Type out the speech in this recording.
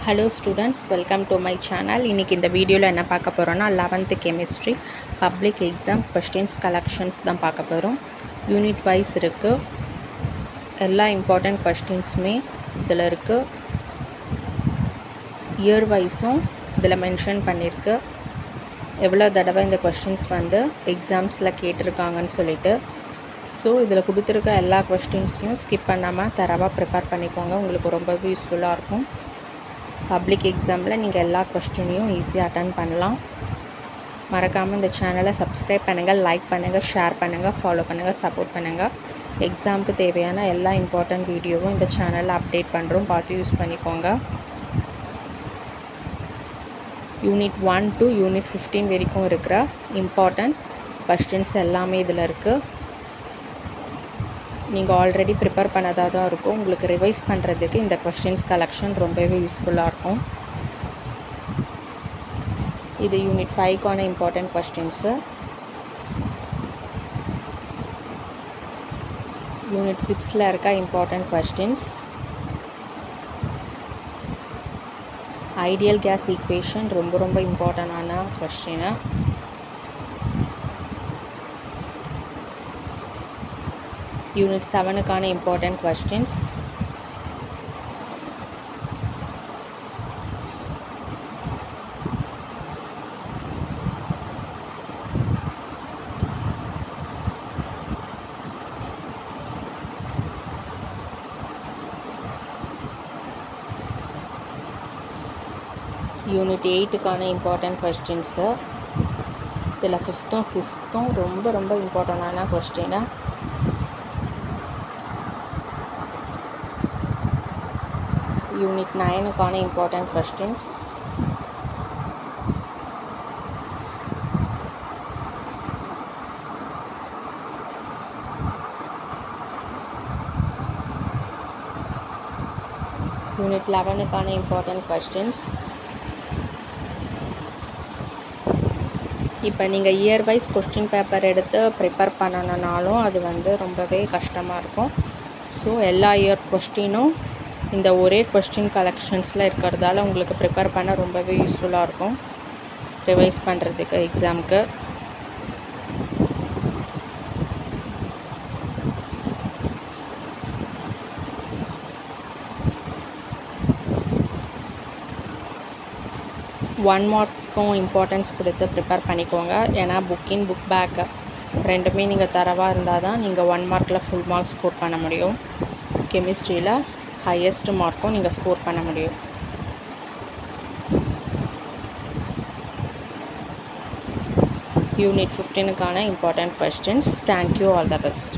Hello students, welcome to my channel. இன்னைக்கு இந்த வீடியோவில் என்ன பார்க்க போகிறோன்னா 11th chemistry public exam questions collections தான் பார்க்க போகிறோம். யூனிட் வைஸ் இருக்குது. எல்லா இம்பார்ட்டண்ட் கொஸ்டின்ஸுமே இதில் இருக்குது. இயர் வைஸும் இதில் மென்ஷன் பண்ணியிருக்கு. எவ்வளோ தடவை இந்த கொஸ்டின்ஸ் வந்து எக்ஸாம்ஸில் கேட்டிருக்காங்கன்னு சொல்லிட்டு. ஸோ இதில் கொடுத்துருக்க எல்லா கொஸ்டின்ஸையும் ஸ்கிப் பண்ணாமல் தரவாக ப்ரிப்பேர் பண்ணிக்கோங்க. உங்களுக்கு ரொம்பவே யூஸ்ஃபுல்லாக இருக்கும். பப்ளிக் எக்ஸாமில் நீங்கள் எல்லா கொஸ்டினையும் ஈஸியாக அட்டன் பண்ணலாம். மறக்காமல் இந்த சேனலை சப்ஸ்கிரைப் பண்ணுங்கள், லைக் பண்ணுங்கள், ஷேர் பண்ணுங்கள், ஃபாலோ பண்ணுங்கள், சப்போர்ட் பண்ணுங்கள். எக்ஸாமுக்கு தேவையான எல்லா இம்பார்ட்டண்ட் வீடியோவும் இந்த சேனலில் அப்டேட் பண்ணுறோம், பார்த்து யூஸ் பண்ணிக்கோங்க. யூனிட் 1 to யூனிட் 15 வரைக்கும் இருக்கிற இம்பார்ட்டண்ட் கொஸ்டின்ஸ் எல்லாமே இதில் இருக்குது. நீங்கள் ஆல்ரெடி ப்ரிப்பேர் பண்ணதாக தான் இருக்கும். உங்களுக்கு ரிவைஸ் பண்ணுறதுக்கு இந்த கொஸ்டின்ஸ் கலெக்ஷன் ரொம்பவே யூஸ்ஃபுல்லாக இருக்கும். இது யூனிட் 5க்கான இம்பார்ட்டண்ட் கொஸ்டின்ஸு. யூனிட் 6ல் இருக்க important questions. Ideal gas equation ரொம்ப இம்பார்ட்டண்டான கொஸ்டினு. யூனிட் 7க்கான இம்பார்ட்டண்ட் கொஸ்டின்ஸ். யூனிட் 8க்கான இம்பார்ட்டண்ட் கொஸ்டின்ஸு. இதில் 5th 6th ரொம்ப இம்பார்ட்டண்டான கொஸ்டினு. யூனிட் 9க்கான இம்பார்ட்டண்ட் கொஸ்டின்ஸ். யூனிட் 11க்கான இம்பார்ட்டண்ட் கொஸ்டின்ஸ். இப்போ நீங்கள் இயர் வைஸ் கொஸ்டின் பேப்பர் எடுத்து ப்ரிப்பேர் பண்ணணுன்னாலும் அது வந்து ரொம்பவே கஷ்டமாக இருக்கும். ஸோ எல்லா இயர் கொஸ்டினும் இந்த ஒரே கொஸ்டின் கலெக்ஷன்ஸில் இருக்கிறதால உங்களுக்கு ப்ரிப்பேர் பண்ண ரொம்பவே யூஸ்ஃபுல்லாக இருக்கும் ரிவைஸ் பண்ணுறதுக்கு எக்ஸாமுக்கு. ஒன் மார்க்ஸ்க்கும் இம்பார்ட்டன்ஸ் கொடுத்து ப்ரிப்பேர் பண்ணிக்கோங்க. ஏன்னா புக்கின் புக் பேக்கு ரெண்டுமே நீங்கள் தரவாக இருந்தால் தான் நீங்கள் 1 மார்க்கில் ஃபுல் மார்க்ஸ் ஸ்கோர் பண்ண முடியும். கெமிஸ்ட்ரியில் ஹையஸ்ட் மார்க்கும் நீங்கள் ஸ்கோர் பண்ண முடியும். யூனிட் 15க்கான important questions. Thank you, all the best.